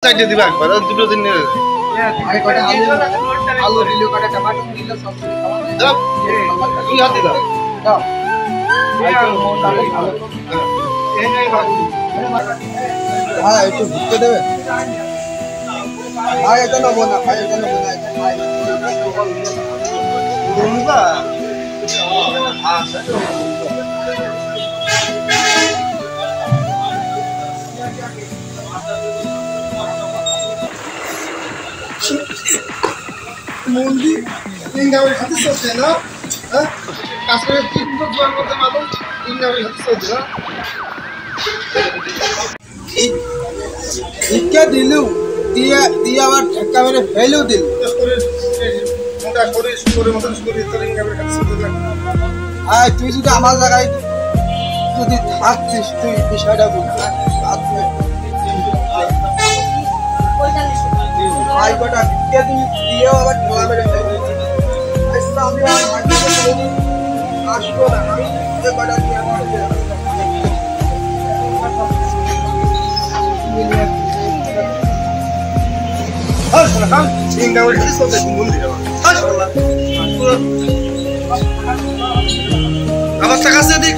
চাইতে দিবা একবার দুটো দিন নিয়ে আরে কটা আলু দিলো কটা টমেটো দিলো সব কিছু খাওয়া দাও তুই হাত দিলা দাও হ্যাঁ একটু ঘুরতে দেবে ভাই এটা নেবো না ভাই এটা নেবো না বন্ধুরা মন্দির ইংরাজি হাতে চলছে না হ্যাঁ কাজ করে তিন বছর জোয়ার করতে মালুম ইংরাজি হাতে চলছে না ইকে দিলু দিয়া দিয়া আবার ধাক্কা মেরে ফেলেও দিল মোটা করে করে মতন করে তোর ইংরাজি হাতে চলছে না হ্যাঁ তুই যদি আমার জায়গায় যদি থাকছিস তুই বিষয়টা বুঝতে ভাই কটা ইকে তুমি দিয়েও আবার ঢোলা মেরে ফেলে আচ্ছা আমি আর মাটিতে ফেলে দিই আসবো না আমি যে কটা দিয়ে আমার আসসালাম ইংরাজি হাতে চলছে মন্দির আসসালাম আমার টাকা আছে দেখ